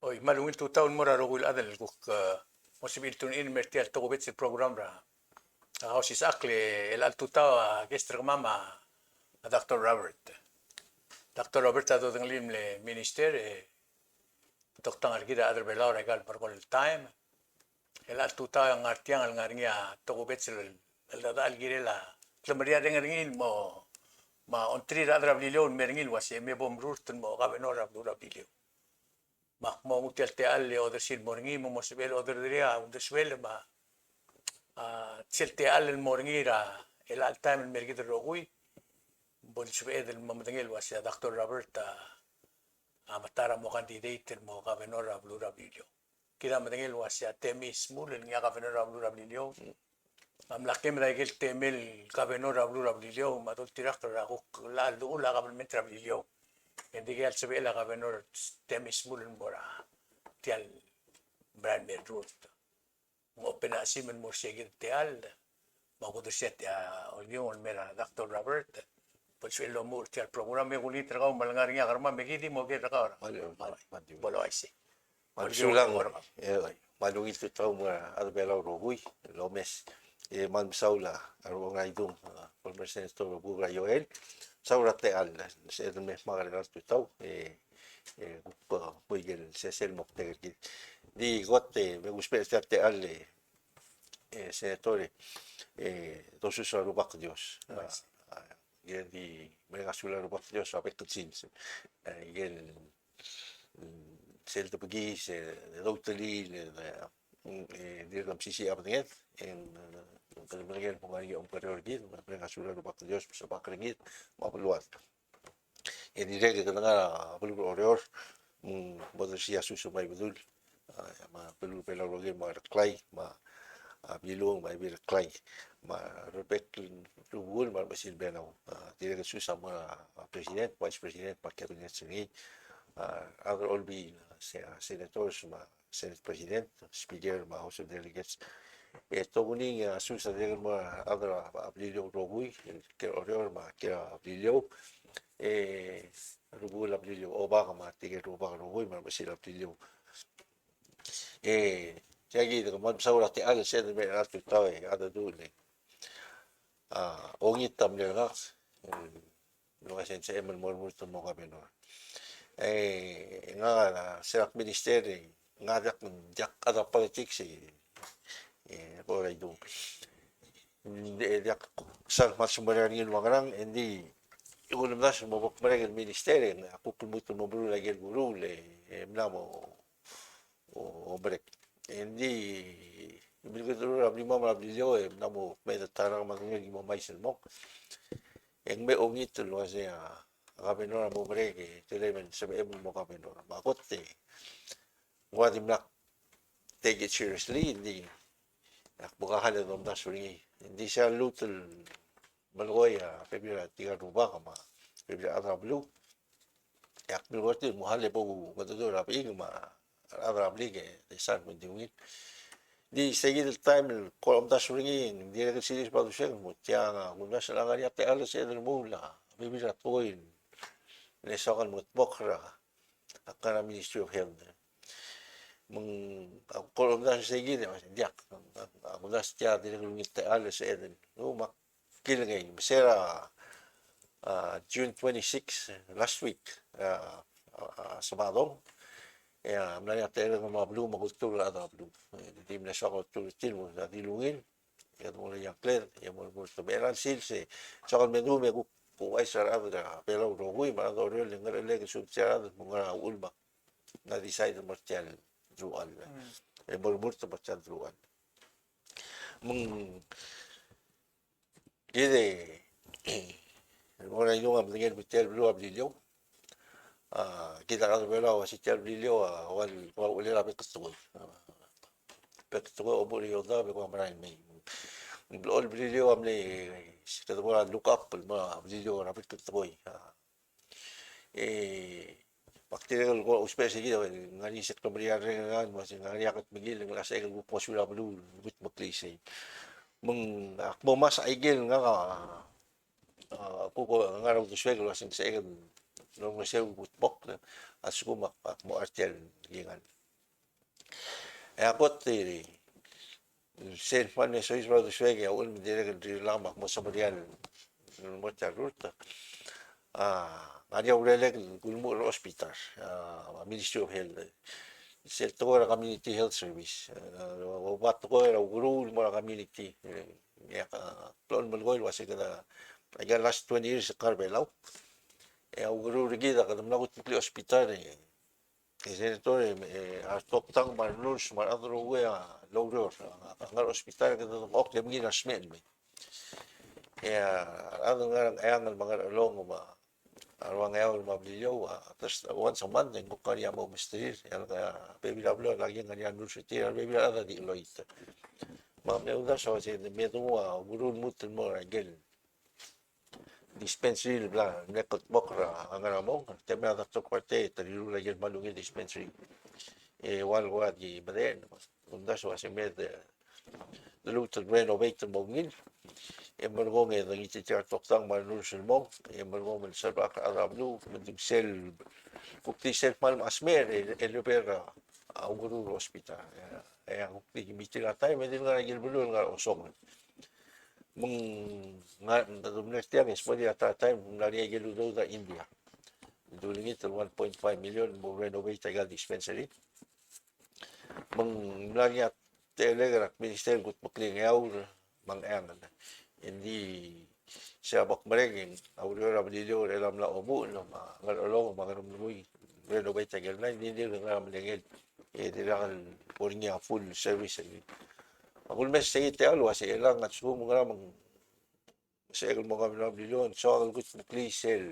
Oi, malungil tu taon mo raro wil adal kuk posibil tun in mertial to bet si program ra. Ako si sakle el al tu tao gestra mama a Dr. Robert. Dr. Robert ato dang lim le minister doktang argida adal belau regal per kol time. El al tu tao ang artiang al ngaringa to bet si el dal gire la. Klamaria dengaringin mo ma ontri ra adra bilio meringil wasi me bom rurtun mo gabenora dura bilio. Ma mo mutel te alle oder sil moringi mo mosbel oder diria under swel ma تشلتي على المورنيرا الى التايم المرقد الرغوي بولشويد الممدنيل واسيا دكتور روبرت متارا مو كانديديت مو غافنورا بلورا بليليو كده مدنيل واسيا تيمي سمول ان يا غافنورا بلورا بليليو مملكه مراجل تيميل غافنورا بلورا بليليو ما دول تيراك راغوك لا الاولى قبل متر بليليو ان دي قال سبيلا غافنور تيمي سمول المورا تيال براند ميدروت mo pinasiman mo siya gitial magudo siya yung mera Dr. Robert pues lo mo tial programa me gulit trago malangar niya karma me gidi mo gid trago bolo ay si Magsulang malungit tu tau mga arbelaw robuy lomes man saula arong aidong former senator Buga Yoel saura te al se el mes magalas tu tau muy el se el mokte di gote me gusta te al senatore dosu sa rubak Dios yan di mereka sulah rubak Dios apa kecil yan se pergi se totally di dalam sisi apa dengan yang kemudian pengaruh yang periode mereka sudah lupa Dios sebab keringit mau luar ini dia kita dengar perlu orang boleh sia susu mai betul ma perlu pelau lagi ma klay ma bilong ma bir klay ma rebek tungul ma mesin benau tidak susah ma presiden vice president pakai kabinet sendiri other all be senators ma Senate President, Speaker ma House of Delegates. Ito kuning susa dengan ma other ablilyo robuy, kaya orior ma kaya ablilyo rubul ablilyo oba ka ma tigil roba robuy ma basil ablilyo. Kaya gitu man sa ulat ti al sen me at taw ada dun ongit tam le nga no sen se emel mor mo ka benor. Nga serak ministeri ngajak jak ada politik sih orang itu dia sal masuk mereka orang hindi yung nas mo mereka ministeri aku kemudian mo bulu lagi guru le namo o break hindi bilgo dulu abli mo abli yo namo may tarang maging mo may selmok yang may ongit lo kasi kapenor mo break telemen sabi mo kapenor bakot wadim nak take it seriously hindi bukahan na dom nasuri hindi siya lutul malgoy pebira tiga ruba kama pebira adra blue yak bilwati muhale po matador api ma adra blige de san mo diwin di seguir el time kolom nasuri hindi na silis pa siya mo tiya nga guna sa langan yate alas sa mula pebira toin lesokan mo bokra akara Ministry of Health kalau dah segini macam dia, aku dah setia di dalam kita ada seeden, mak kira gini, besar June 26 last week Sabado, ya melalui tera nama belum magutul ada belum, jadi mereka magutul tilmu dari lungin, ya mulai yang clear, ya mulai teberan sil se, soal menu megu kuai sarap dah, pelau rogui, mana orang yang ngerelek subsidiar mengarah ulma, na decide mercial druan murmur to baca druan gede orang yung dengan betul belum beliau kita kalau beliau si beliau wal ulil apa ketua obor yo da be ko maray may beliau amne kita look up beliau rapid ketua bakterial ko especially gitu ngani set kemudian dengan masih ngani akat migil ng asa ang grupo sula bulu but maklise akmo mas aigil nga ko ngaraw to swego lasing sa nung siya butbok at sukumak mo artial gingan. Ako ti sen fan ne sois rado swege un dire di lamak mo sa marian mo ta ruta. Ngani aurelek gulmo hospital, Ministry of Health. Ito ko community health service. Wabat ko guru mo community. Ya plon mo goil wasi kada aga last 20 years sa Carbelaw. Guru rigi da kada mlagot ti hospital kasi ito artok tang marnus maradro we logro ngar hospital kada ok dem gina smen me. Ano nga ang mga long ma arwang ayaw mabliyo tapos once a month yung kanya mo mister yan kaya baby lablo lagi nga yan dulce tira baby ada di loit mam ne uda so se me tu gurun mutin mo agel dispensary bla nekot bokra ang mo tema da to kwarte trilu lagi malungi dispensary wal wat gi baden unda so se me de luto renovate mo ngin emergong e ngi ti tok tang manul sulmong emergong men sa bak arablu men sel kukti sel mal asmer elubera guru hospital ang kukti biti la tay men nga gilbulu nga osong mung nga dumnes tiang es podi ata time nari gilu do da India during it 1.5 million mo renovate tagal dispensary mung nari at telegraph minister gut mukling yaw mang angan hindi siya bakmareng aurora balilyo relam la omu no ngalolo magarumluy renovate tagal na hindi nga malengel dirakal pornya full service akul mes sa ite alwa sa ilang at sumo nga mang sa ilang mga balilyo so akul gut please sell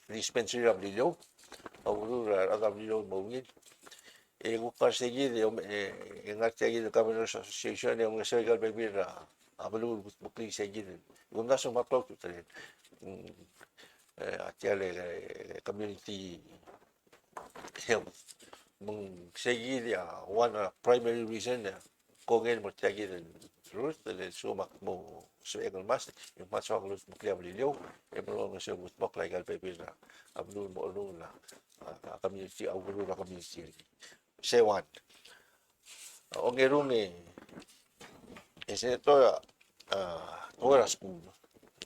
dispensary balilyo aurora balilyo mawin gupar seguir en artiagil Governors Association yung National Baby abalul bukli seguir gunda so maplaw to tren atiale community health mung seguir one primary reason kung mo tiagil truth le sumak mo so egal mas yung mas ako lut bukli abalilyo mo nga so bukbok legal baby abalul mo na community abalul community Sewan. Ang erong ito oras kung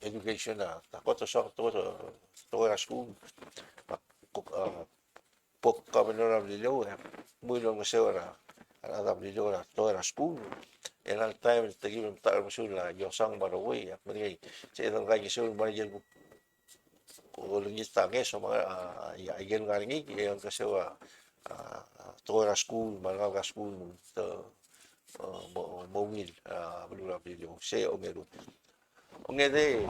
education na takot sa oras kung pok kami na nabalilaw mulong sa ora ang nabalilaw na oras kung ang time tagi mo tayo mo sila yosang maraway at mga sa ilang kaya sila managyan ko lungit tangi so mga igen nga ringi yung kasi tora school malaga school mawil balura video se omeru ongede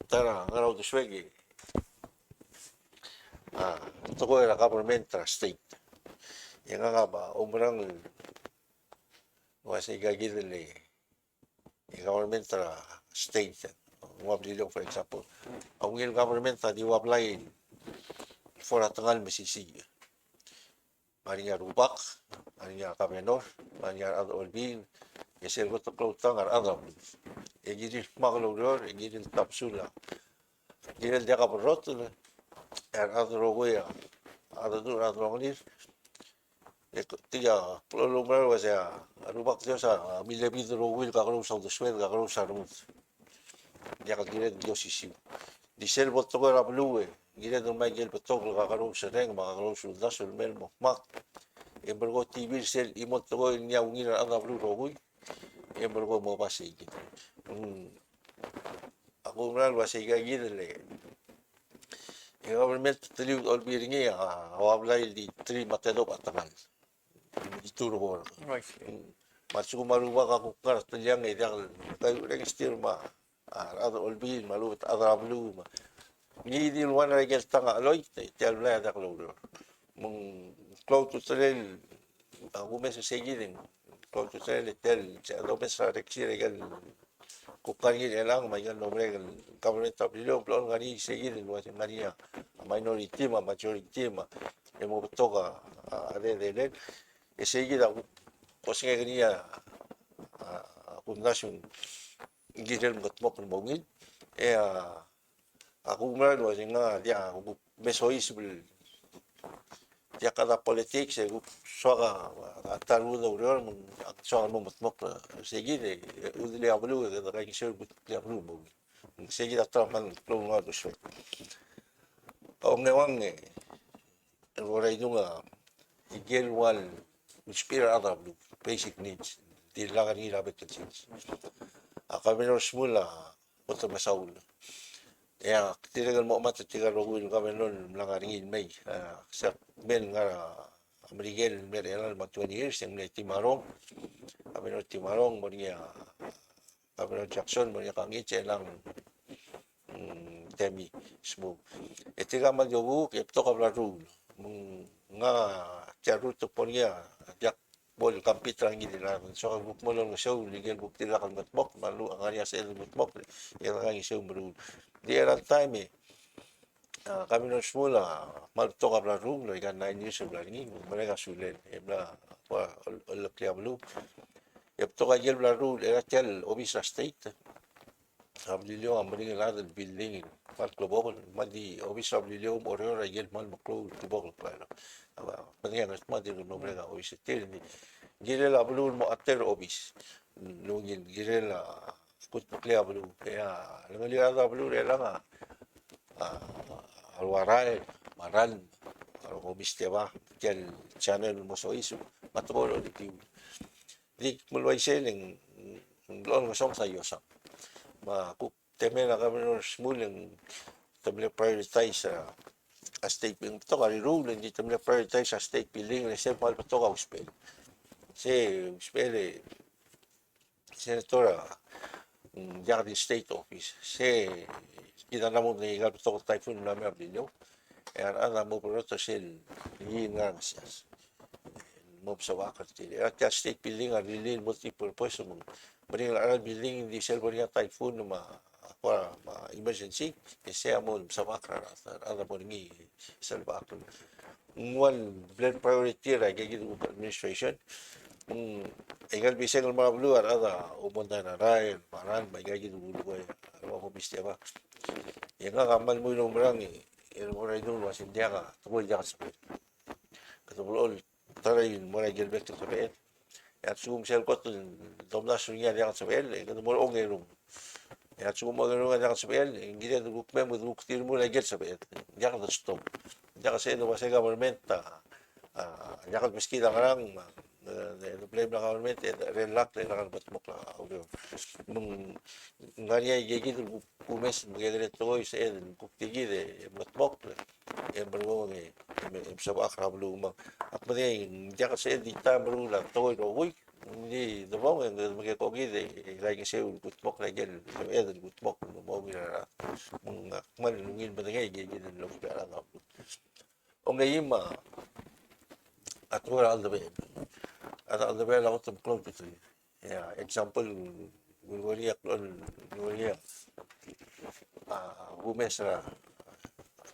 tara ngaraw to swegi to ko era government state yang nga ba umrang wasi gagidele government state wablilo for example ang government di wablay for atangal mesisi Maria Rubak, Maria Kamenor, Maria Adolbin, Yesel Gotoklotang, Adam. Egidil Maglor, Egidil Tapsula. Gidil Dekabrot, Adroguea, Adronir. Tiga, Plolumar was a Rubak Josa, Milebid Rowil, Gagros of the Swell, Gagros Arut. Yakagir Yosisi. Disel Botoga Blue. Gila ng Michael Patog, kakaroon sa reng, makakaroon sa das, mel mo, mak. Embargo TV sel, imot ko niya ungin ang ablo rogoy. Embargo mo pasig. Ako nga pasig gila le. Yung government taliw olbiri niya, hawablay di 3 matedok at tangal. Ituro ko. Matsuko maruba ka kung karas talyang edang tayo rin estirma. Ada olbiri, malubat, ada ablo, Gidi luan ay gel tanga aloy, tial la da kloro. Mung kloro to trel, ako mes segidin. Kloro to trel tel, do mes sa reksi regal. Kukan gid elang may gan nombre government of the plon gani segidin was ngania minority majority emo toka de segida kosinga gania kundasyon gidel motmok mongin Aku meron kasi nga dia aku mesoisbel dia kada politics aku soga ataru da urior mun soga mo mutmok segi de udili ablu da kai sir but ya ablu mo segi da traman pro nga do so o ngewang ora idunga igel wal inspira ada ablu basic needs di lagan ni rabet kachins akabino smula oto masaul ya tiragal mo mat tiragal rogul kami non langaringin may sa men nga Miguel Merel mag 20 years yung timarong kami no timarong mo niya kami no Jackson mo niya kangit siya lang temi smo etiga magyogu kepto kabla rule nga charuto po niya jak bol kampit lang gila so kag buk mo lang show ligel buk tira kag matbok malu ang area sa matbok yung ang show mo di era time kami no smula malto kabla room lo ikan 9 years of learning mereka sulen ebla pa olak blu yepto ka gel bla rule era tel obisa state Sablilio ang maling lado building pat global madi obisa sablilio oreo ra gel mal maklo tibok plano aba maling ang madi no mereka obisa tel ni gel la blu mo ater obis lungin gel la kut pokle blu ya ngali ada blu era nga alwaray maran obis ba tel channel mo so isu matolo di mulway selling lon mo song sa yosa ma kuk teme na kami no small yung table prioritize a state building to kari rule hindi table prioritize a state building na siya mahal pa to ka uspel uspel senatora diyan di state office kita namun na igal to typhoon na may abdilyo ana mo pero to sil hindi nga siyas mo sa wakat at state building ang really multi-purpose mo maring aral building hindi sel niya typhoon ma emergency kasi mo sa wakat ana mo ni sa wakat one blend priority ra gigit administration igal bisel mga bluar ada umonda na rail maran may gigit ulugoy ano ko bisya ba yang kamal mo yung marang yung mga idol was hindi ka tuloy ka sa katulol taray mo na gilbert sa pet at sum sel ko domnas niya ka sa pet kasi mo ong erum at sum mo nga ka sa pet hindi na gukme mo guktir mo na gel sa pet hindi ka stop hindi ka sa sa government hindi ka miskita karang the blame ng government relax na batmok la mung nganya gigi kumes magdire toy sa kuktigi de batmok berwo ngi sa akra bluma akmade dia ka sa di ta bru la toy ro wi ni de bo ngi magke ko gi de like se batmok la gel batmok mo gi ra mung akmal ngin badagay gigi de lo ka ra o ngayima atura al de ada al de la otom close to ya example Gulwaliak Gulwaliak Gumesra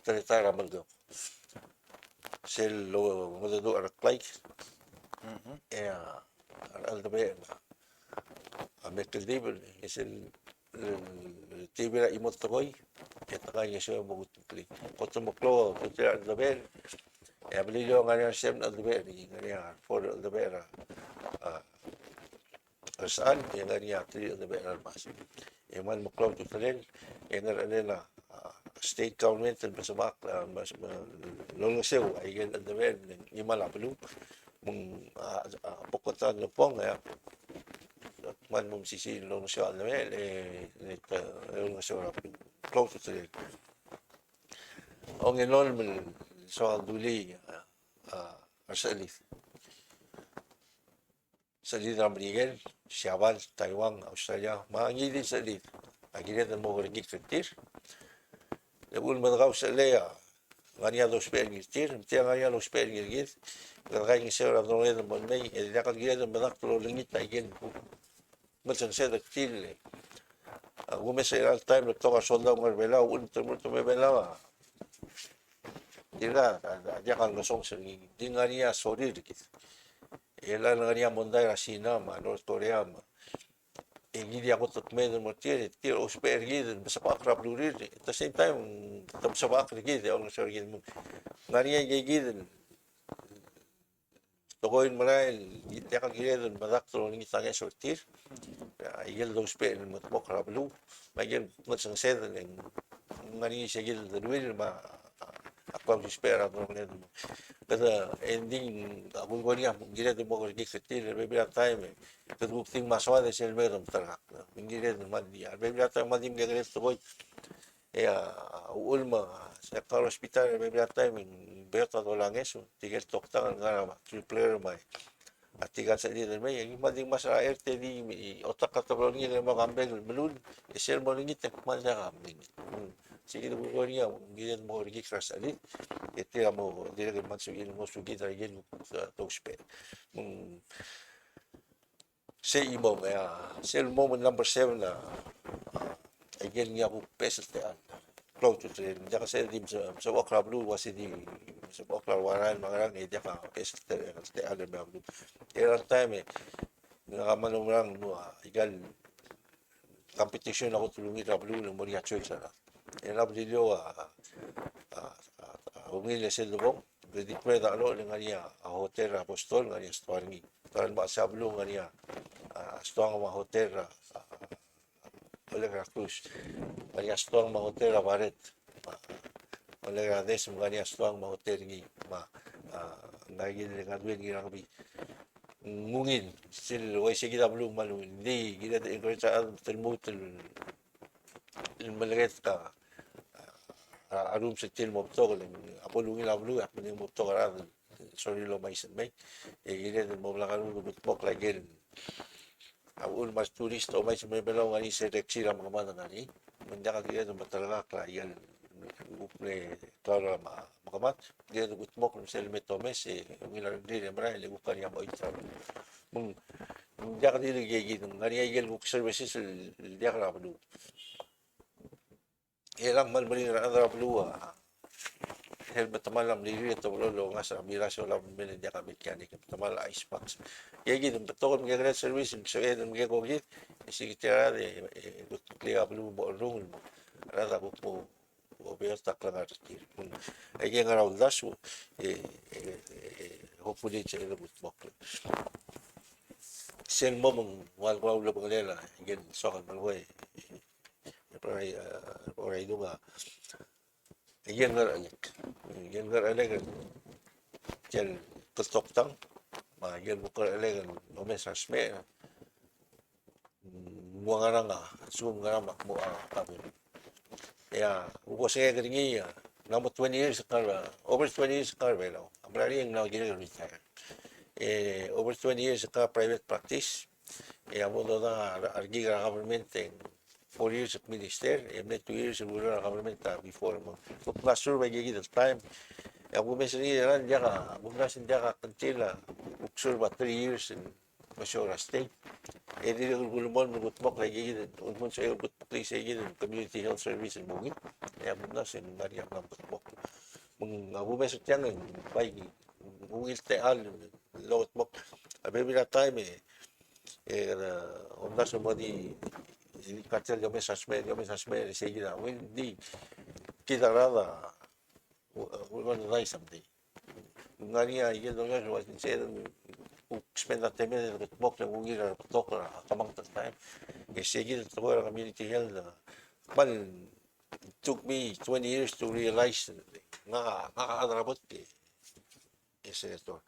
Teritara Maldo Sel lo Madado Araklay Aldabe Mekel Dibel Sel Tibira Imot Tokoy Kaya siya magutli Kotomoklo Teritara Aldabe Beliau nganya Sem Aldabe nganya for Aldabe saan yang nganya tri Aldabe Almas Eman Moklo Tutalel yang ngana state government and masabak lolo sew ay gan Aldabe imala pelu mung pokotan no pong ya man mum sisi lolo sew Aldabe lolo sew close to the ong enorme so duli arsalif salid Miguel Siabal Taiwan Australia maangili salid agilet mo rigit fitir Lebul madagaw sa leya ngania dos pergitir tiang ngania dos pergir kaya ngisir ang nolay ng banay e dia kagila ng banak tulo lingit na igen matsan sa daktil gumesa al time to ka soldaw ng bela un to me bela dila dia kan gosong sa di ngania sorry dikit ela ngania monday rasina ma North Korea ma gidi ako tutmen mo tier osper gid basta pa akrab lurir at the same time tam sa ba akrab gid ang sir gid mo ngari gid tokoin mo na ya kan gid badak to ni tanga sortir igel dos pe mo mo akrab lu magel mo sang sed ngari siya gid lurir ma akwam espera no ne kada ending ako ko niya gid mo ko gid sortir maybe that time kadukting maswada sel meron tarak hindi rin madi maybe that time madi gagawin to boy ulma sa kar hospital maybe that time berta to lang eso tigel toktangan nga triple may at tigal sa dito may yung madi mas RT di otak ka to ni mga kambel melun sel mo ringit man sa kambing sige ko niya giyan mo ringit crash ali iti mo dire man sugin mo sugit rin sa tospe say mo sel mo number 7 na again nga po pesos te close to train diya kasi di sa Okra Blue was di sa Okra Waran mga rang diya ka pesos te alam ba blue era time nakamanong no igal competition ako tulungi ra blue ng Moria Choice ara era video umili sa lubong di pwede ano nga niya hotel apostol nga niya story karon ba sa blue nga niya stuang mga hotel Olega Cruz kaya stuang mga hotel baret Olega des mga stuang mga hotel ni naging ngadwin gira kami ngungin sil way sige da blue malu hindi gila da encourage sa tilmutul malagay ka arum sa til mo to apo lungin la blue apo ni mo to kara sorry lo may sen may gila mo la karu butbok lagi ang mas turist o may sumibelaw nga ni sa reksira mga mga nga ni manda ka gila matalaga ka yan uple klaro makamat dia ngut mok ng selmet tomes ngilar din mara le bukan ya mo ita mung dia ka dili gigi ng ngari igel buk services dia ka padu elang mal bali ra andra blue helmet tamalam dili to lolo nga sa biraso la men dia ka mechanic tamal ice box gigi ng beton mga great service so mga ko git sikitara de kaya blue bo rung rada po oberta klarar ay nga raw dasu hopefully che le but bok sen mo mong wal wal lo baglela again so kan malway para ito nga again nga aleg kel toktang ma again mo ko aleg no mesas me mo nga nga sum nga mo kami saya keringi number 20 years over 20 years velo amrari ang naging retire over 20 years private practice amo do na argi government 4 years of minister 2 years of rural government before mo so pastor by gigi that time ako mesri ran dia ka bugnasin dia ka kantila uksur ba 3 years in Masora State di gulumon nugutmok lagi gid unmon sa gutmok lagi sa gid community health service in Bukid kaya muna sin Maria ng gutmok mung abumes tiyan bay ungil teal lotmok abebi na time onda so modi cartel yo mesasme sa gid di kita rada we're going to die someday ngani ay gid nga was said spend that time in the book na ungil na patok na kamang time sige to the community health but it took me 20 years to realize nga nakakadarabot senator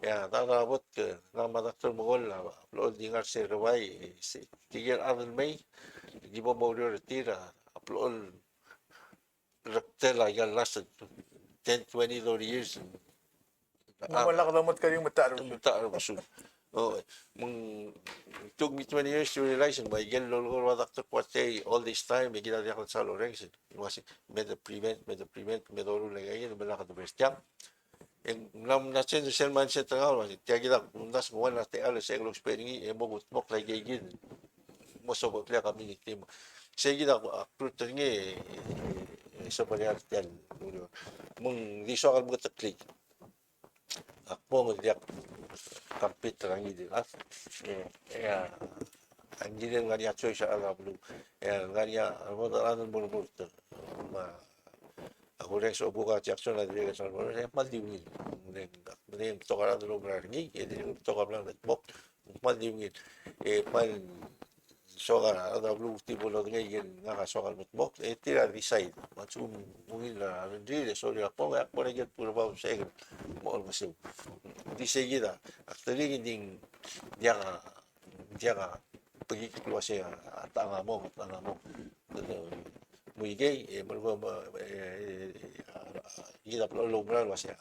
ya darabot na madaktor mogol upload dingar si Rawai tigil Arnold May di ba mo retira upload rectela yan lasted 10-20 years Wala ka damot kayong mataro. Masun. Oh, it took me 20 years to realize my girl lolo doctor Kwate all this time may ginagawa ko sa Lorenz. Was med prevent med oro lagay no bala ka to best jam. En nam na chen sel man set nga was tiagida undas mo na te ala sa eglo spelling e mo mok lagay gid. Mo so bot la community mo. Seguida recruiter ngi sa baliar tiyan. Mung di so ka mo click ako ngediak kampit rangi di lah engineer nga niya choice sa Arablo. Nga niya, mo taranan mo mo ako rin sa Obuka Jackson na dili sa mo maldiwin. Ning to ka ano mo ringi, edi to ka lang netbok. Maldiwin. Mal so ka Arablo tipo lo ngayon nga ka so ka netbok. Tira decide. Matsum mungil na dili so ya po nga po rin puro ba sa mo almost. Di seguida. Actually dia ka pagkikluwa siya tanga mo. Muigay, kita perlu lograr siya.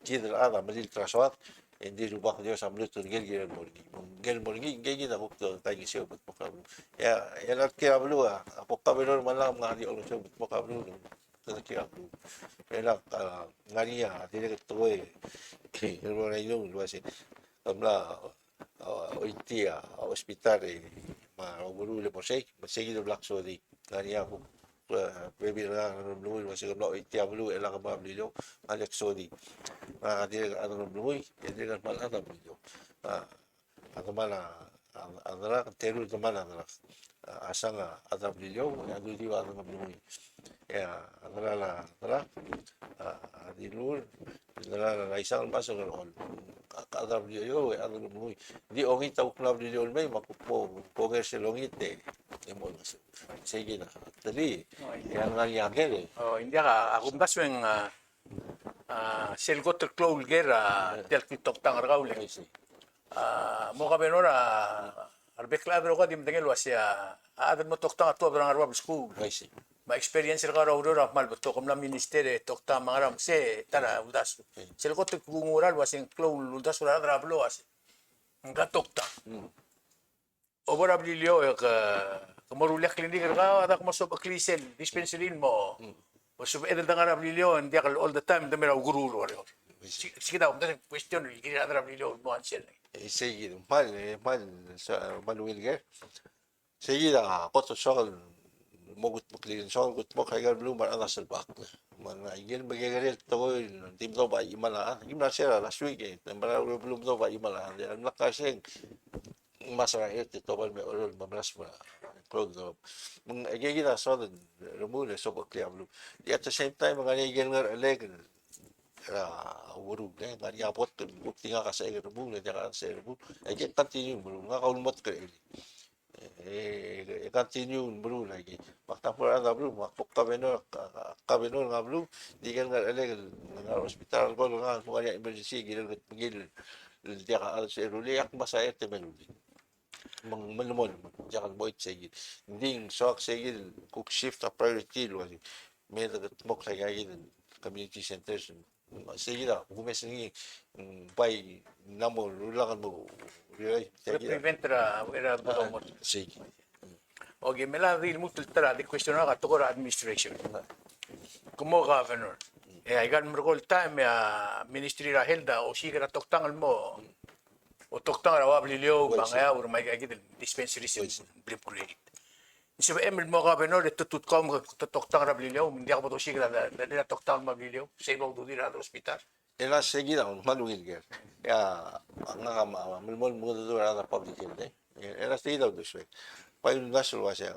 Kita ada malil traswat, hindi rubak dia sambil tu gel morgi, kita waktu tadi siya but makablu. Ya kira belu apa kabelor malam ngari orang siya but makablu. Kira belu. Pela ngari ya, tidak ketui. Orang itu luas sih. Kamla oitia hospital buru le posei, seguido black sodi. Ngari aku baby na nabluoy kasi kamla oitia belu ela ka mablilo Alex sodi. Dia ano nabluoy, dia kan malah nabluoy. Ano mala andra teru mana andra. Asang ada beliau yang dulu di warna nabluoy. Ya, andra di luar na isang masuk ng all. Kada beliau ano nabluoy. Di ongit tawag na beliau may makupo ponger silongit mo masuk. Sige na. Dali. Yan nangyari hindi ka ako mas yung selgot klol gera tel tiktok tangar kauling. Mo ka benora arbeklado ka dim dengel wasya adan mo toktang ato berang arwab school. Kasi. Ma experience ka raw ro mal beto kom na ministere tokta mangaram se tara udas. Selgot kungural wasing klol udas ura rablo was. Nga tokta. Obra brilio ka kamorulek klinik ka ada ko masob klisen dispensary mo. Masob edel tangar brilio hindi ka all the time damera gururo ro. Sige daw dahil question hindi ada brilio mo ansel. Sige, mal sa maluwil ka. Sige na, ako to sokal mogut maklin sokal gut mo kaya blue man ang asal bak. Mga igil bagay to ko team to ba imala. Imala sila last week Tambara blue to ba imala. Ang nakasing masara ito to ba may orol mamras mo. Close up. Mga igil na so remove so bakli blue. At the same time mga igil nga leg urug nga yapot bukti nga kasi remove na ka sa remove. Ay continue mo nga kaulmot ka continue bro lagi maktampur ada bro makpok kabinor nga bro di kan nga alegal nga hospital ko nga mga emergency gil dia ka sa ruliak masaya te meludi manumon diyan boy sige ding sok sige cook shift a priority lo may dagat mok sa gagin community centers sige na gumesin bay namo lulangan mo Prevent ra era mo. sige Okay, mela rin mo tultara di question na ka tukora administration. Kumo governor. Igan mo call time ministry ra helda o sigara toktangal mo. O toktangal ra wablilyo bangaya ur may gagid dispensary sim blip credit. Isa emel mo governor ito tutkom toktang ra blilyo hindi ako to sigara na toktang mablilyo sa ibang do dira hospital. Ela seguida malungil ger. Ya nga mulmol mo do ra public health. Ela seguida do swek. Pa yung nasul wasya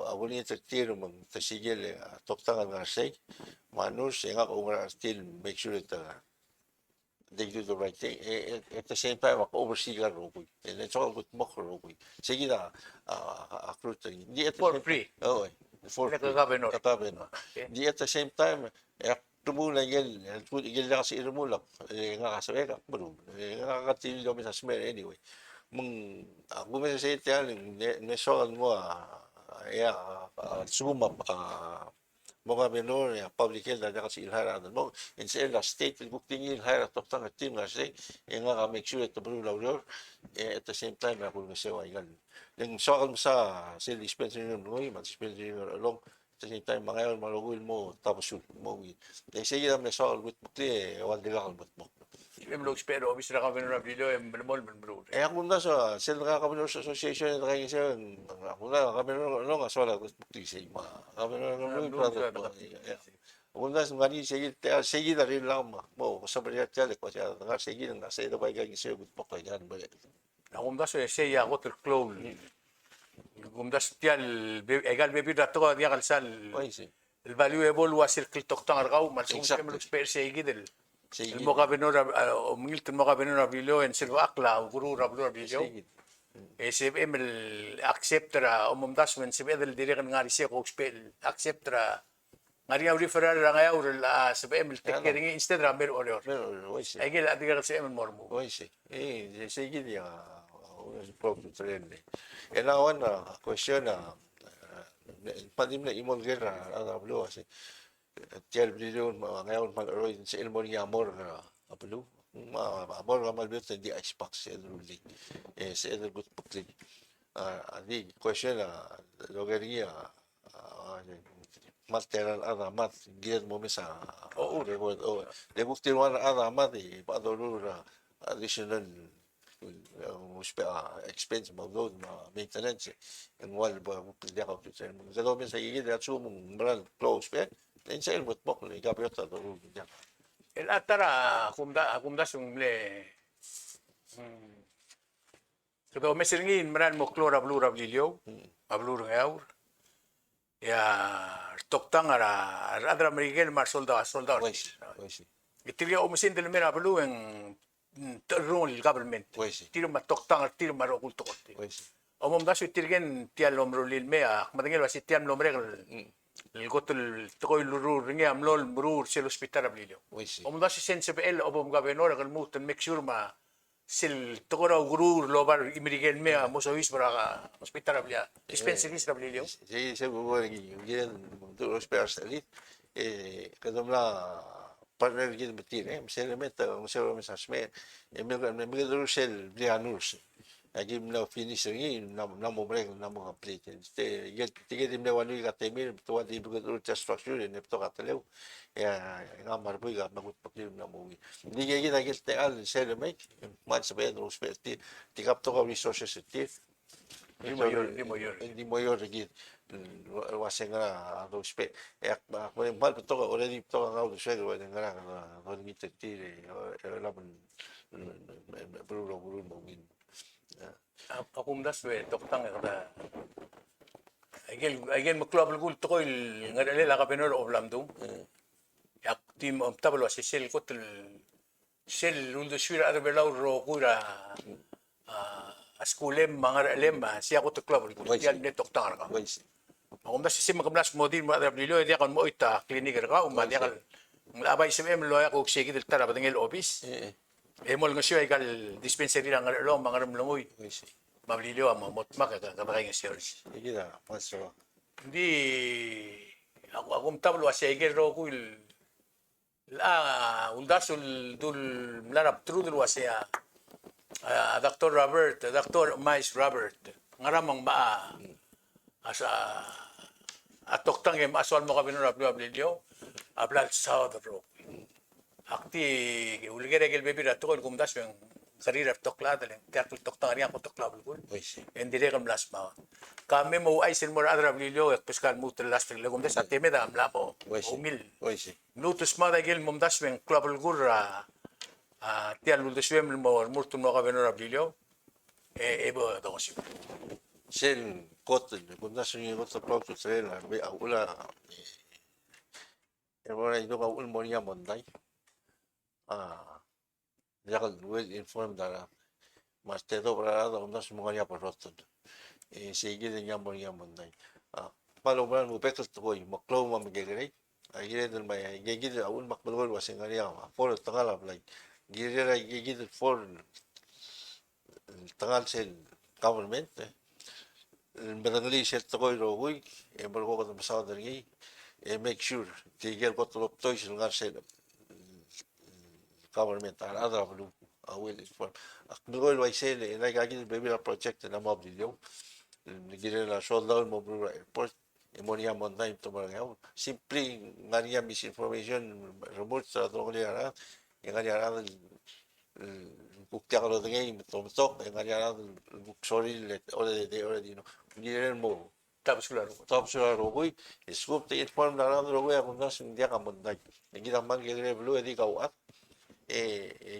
abuni tiro mag tasigil toktangan nga say manus nga kung still make sure that they do the right thing. At the same time, oversee ka rogoy. And it's all good mo rogoy. Sige na, accruing. For free. Oo. For free. Governor. Di at the same time, tumulong igil na kasi irumulak. Nga kasabi ka, bro. Nga kakatili kami sa smear anyway. Gumisa sa ito yan, nesokan mo, sumumap, mga menor public health na kasi ilhara mo in sa state bukting ilhara toktang team na say nga make sure to bro law at the same time ako nga sewa ilan yung sokal sa dispensary mo mag dispensary along at the same time mga yon malugul mo tapos mo they say na sokal with bukti wala nila kalbot mo Emlog pero obis ra governor Abilio emol bro. Ako na sa sila governor association na kaya siya ako na governor nga sola bukti say mga governor Ako na sa ngani sige na rin lang mo sa baliat yan ko siya nga sige na sa ito ba yung siya gut pa kaya yan Akumdas siya ako til klol. Akumdas tial egal bebi dato dia kalsal. Oy, sí. El valuable wasir kiltok tangargaw man sum Exacto. kemel spare siya gidel. Sige. El mokabenor umngil mokabenor abilio en silva akla guru rablo abilio. Sige. SBM el acceptra umumdas men SBM el direct ngari siya ko spell acceptra ngari au referral ra ngayaw SBM el tekering instead ramber order. Pero, oy, sí. Egel adigal sa emen mormo. Oy, sí. Sige niya. Proprio trende. E nawan na, question na, padim na imol gera, ablo, kasi, tiyal brilyon, ngayon malaroy sa ilmo niya amor, ablo. Amor nga malbiyot, hindi icebox, sa ruling. Sa other good paglig. Di, question na, logar niya, materal aramat, giyad mo sa, reward, debuktin mo na aramat, paadoro na, additional, expense magload maintenance and wal ba pili ako sa mo gawin sa igid at sumong brand close pa then sa ilmot mo ni kapit ta do diyan El atara kumda sung le. Kado mesingin maran mo klora blura blilyo. Ablur ngayaw. Ya toktang ara adra Miguel mar solda. pues Itilya umasin del mera blu en rule government. Pues. Tiro matoktang tiro maro kulto kote. pues Omom dasu itilgen tial lomro lil mea madengel wasi tiam lomre el gotol tokoy lurur ringi amlol murur sel hospital ablilyo. pues Omom dasu sensible obom gobernador al mutan make sure ma sil tokora gurur lobar imirigen mea mosawis para hospital ablia. Dispensaries ablilyo. sí se bugo ni gidan do spares elit kadam la partner gid betin mesel meta mesel mesasme emil do sel blianus agi na finish ringi na mo break na mo complete tige dim na wanu ka temir to di bugo do structure ne to ka telew nga marbu ga magut paklim na mo di gi na gil te al sel make man sa bedro spesti ti kapto ka resources ti hindi mo yor gid waseng nga do spe ako mal to ka already to ka do spe wa nga nga do git ti laban bro mo gid Akumdas we toktang kada. Again maklab gul tokoy ngadale la kapenor oblamdum. Yak tim tablo si sel kotel sel undo shira arbelaw ro kura askulem mangaralem siya ko toklab gul yan ne toktang ka. pues Akumdas si makamlas modin mo adabilo dia kan mo ita klinik ka umadi kal abay sem lo ya ko sige del tara badengel office. Emol nga siya ikal dispensary lang lo mangaram langoy. pues Mablilyo ang motmak kabakay nga series. sige na paso Hindi akong tablo asya igero ko undasul dul mlarap trudul wasya Dr. Mice Robert ngaramang ba asa atoktang em aswal mo kami no Mablilyo ablal sa ro. Akti ulgeregel bebi rato ko kumdas yung sarira tokla dalen kakul toktang riya ko tokla bulgul. pues Endire kam las ma. Kami mo ay sin mo adra blilyo ek peskan mutel las fel legum des ateme da amla po. pues Umil. pues Nutus ma da gel mum das wen klabul gurra. Tial lul deswem mo murtum no kabenora blilyo. Ebo do si. sel kot kunda sunyi kot pro tu trela be aula ahora ido ka ul moria monday yakal well informed da mas te dobra da onda sumoria por roton sige de nya moria monday palo bran mo pekos to boy maklo ma migegre agire del may gigid aul makbalgol wasingaria for tagala like girera gigid for tagal sel government Bengali set to koy rogoy embargo ko sa dergi make sure tigel ko to toy ngar sel government and other will inform akbigol way sel like agin baby project na mob dilyo nigire la showdown mo bro airport emonia mon time to marang simply ngania misinformation remote sa to ngania ngania bukti ako lo ngay tok ngania sorry already no ngiren mo Tapos ko laro. top sura rogoy scoop te inform na ran rogoy ako na sindia ka monday nagita man gire blue edi ka wat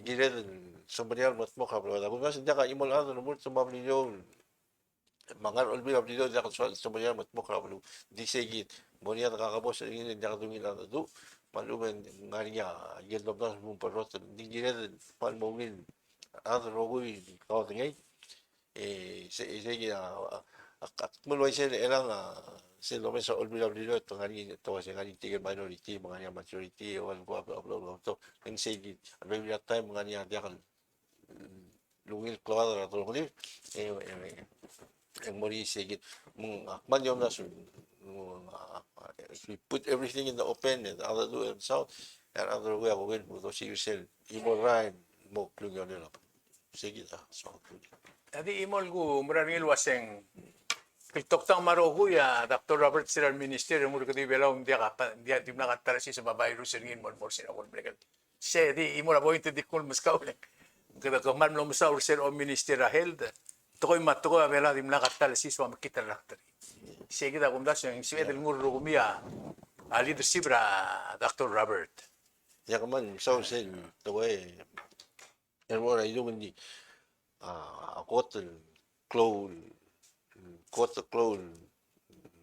giren Sumerial mat mo kablo da kung nasa ka imol ano mo sa mablilyo mangan olbi mablilyo da ka Sumerial mat mo kablo di segit monia nakakabos ini da ka dungin ano do malumen ngariya yelo da mo parot di dire pal mongin ano rogoy ka ngay sige at mulai sila elang sila may sa olbi mablilyo to ngani to sa ngani tigil minority mga niya majority o ano blah to ang segit at may time mga niya da lungil kuadra to ko ang mori sigit mong akman yun na so we put everything in the open and other do and south and other way ako win to see yourself imo rhyme mo klungan nila sigit so Adi imol ko maraming waseng TikTok tang marohuya Dr. Robert Siral Minister mo ko di belaw dia di nakatara si sa babae ro singin mo sila ko blegal. Siya di imo na boy di kul maskawle. Kada ko man lo musa sir o minister held. Tokoy matko bela di nakatara si sa makita rakter. Siya kita kumdas yung si Edel Nguro kumia a leadership ra Dr. Robert. ya kaman so sel to way and what I do ni kotel clone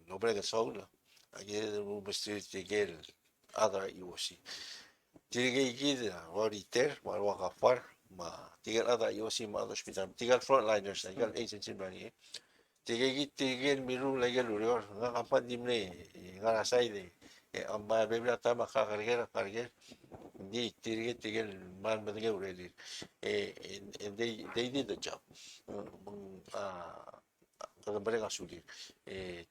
no brega sola again mo basti tigel other IOC tigel gida wariter marwa kafar ma tigel other IOC ma hospital tigel frontliners tigel agency bani tigel miru lagi lurior nga kapan dimne nga rasay de ang mga bebla tama kakarger hindi tigel man madenge already and they did the job kada mereka sulit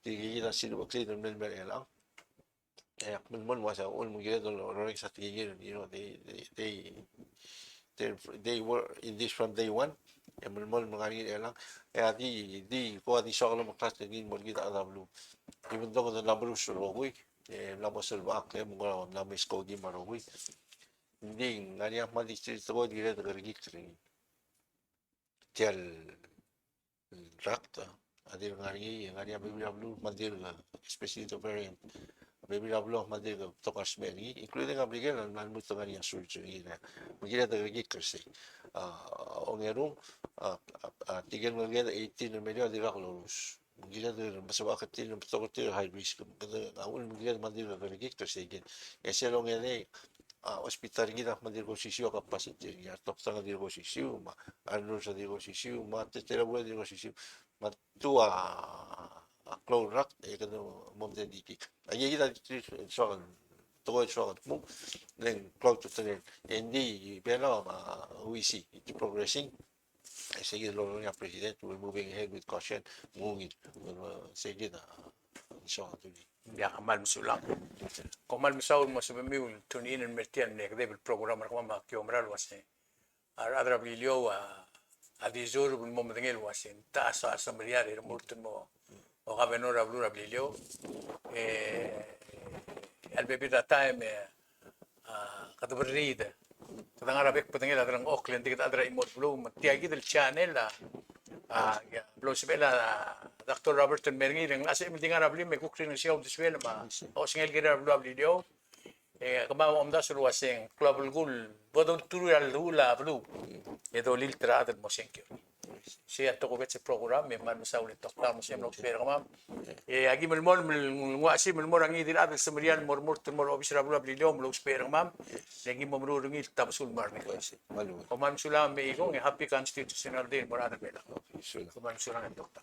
tigil na sino bakit ng member elang akman mon wasa ul mugire don orang sa tigil you know they were in this from day one mon mga ngin elang di ko di sa kala maklas ngin mo kita adablu even though the number of rogoy lamos ba akle mo na may skodi marogoy hindi ngani akman district ko dire de registry tel rakta adir ngani Biblia Blue mandir especially to variant Biblia Blue mandir to kasmeri including abrigel man mo to ngani surgery na magila de registry ongerum tigel ngel 18 million dira kolorus magila de masaba katil to katil high risk awul magila mandir de registry again eselo ngene hospital gida mandir ko sisio capacity ya top tanga dir ko sisio ma ano sa dir ko sisio ma tetera bula dir ko sisio ma tua cloud rak kano monte diki ay gida so to so mo len cloud to tenen endi pero we see it progressing I say the Lord President we're moving ahead with caution moving sige na so Ya kamal musulang. Kamal musaul mo sa bimiul tune in and mertian ne kade program ko ma kyomral wase. Adra bilio adizur bul mo mdengel wase. Ta sa samriar ir murtun mo. O gabenor ablu bilio al bebida time kadbrida. Kadang arabek patengel adrang Auckland tiket adra imot blue tiagi del channel Blo sibela Dr. Robertson Mergi ng nasa imting arabli may kukrin siya of diswela ma o singel gira blo ablidio kama omda surwaseng global goal bodon turual hula blu edo liltra ad mo senkyo siya to ko bet program may man sa ulit tokta mo siya no pero kama agi melmol ngwasi melmol ang idin ad sa Marian mormor tumor officer blo ablidio mo pero kama lagi mo mururungil tapos ulmar ni ko Kuman sulam may igong happy constitutional day mo ada bela. Kuman sulang ang dokta.